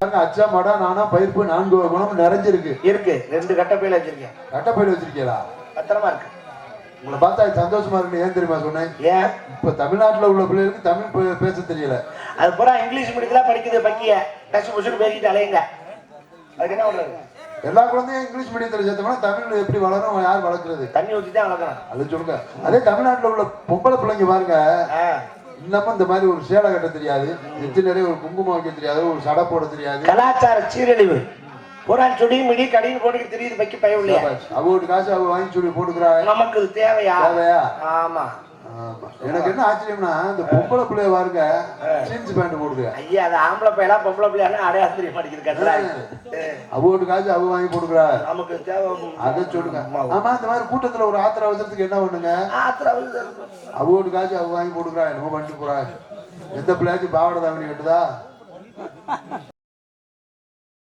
அச்சா மடா நானா பயிர்ப்பு 4 குணம் நிறைஞ்சிருக்கு. இருக்கு 2 கட்டப்பையில வச்சிருக்கேன். கட்டப்பையில வச்சிருக்கீங்களா? பத்திரமா இருக்கு. உங்களை பார்த்தா சந்தோஷமா இருக்கு. ஏன் தெரியுமா சொன்னேன்? ஏன் இப்ப தமிழ்நாட்டுல உள்ள பிள்ளைகளுக்கு தமிழ் பேச தெரியல. அது பூரா இங்கிலீஷ் மீடியத்துல படிக்குது. பக்கிய டச்சு புஷுன்னு பேசிட்டு அலையுங்க. அதுக்கு என்ன பண்றது? எல்லா குழந்தையும் இங்கிலீஷ் மீடியத்துல சேர்த்தோம்னா தமிழ் எப்படி வளரும்? யார் வளர்க்குறது? தண்ணி ஊற்றி தான் வளர்க்கணும். அது சொல்லுங்க. அதே தமிழ்நாட்டுல உள்ள பொம்பளை பிள்ளைங்க பாருங்க, இன்னமும் இந்த மாதிரி ஒரு சேலை கட்ட தெரியாது, நெத்தி நிறைய ஒரு குங்குமம் வைக்க தெரியாது, ஒரு சடை போட தெரியாது. கலாச்சார சீரழிவு புறான் சுடி மிடி கடின்னு போட்டு தெரியுது. பக்கி பய இல்லையா? அவங்க காசு அவங்க வாங்கி சொல்லி போட்டுக்கிறாங்க. நமக்கு தேவையா? தேவையா? ஆமா. எனக்கு என்ன ஆச்சரியம்னா, இந்த பொம்பளை பிள்ளைய பாருங்க ஜீன்ஸ் பேண்ட் போடுது. ஐயா அது ஆம்பளை பையலா பொம்பளை பிள்ளையா அடையாளம் தெரிய மாட்டேங்குது. அவங்க காசு அவங்க வாங்கி போட்டுக்கிறா. நமக்கு தேவை அதை சொல்லுங்க. ஆமா, இந்த மாதிரி கூட்டத்துல ஒரு ஆத்திர அவசரத்துக்கு என்ன பண்ணுங்க? அவங்க காசு அவங்க வாங்கி போட்டுக்கிறா. என்னமோ பண்ணிட்டு போறா. எந்த பிள்ளையாச்சும் பாவடை தாவணி கட்டுதா?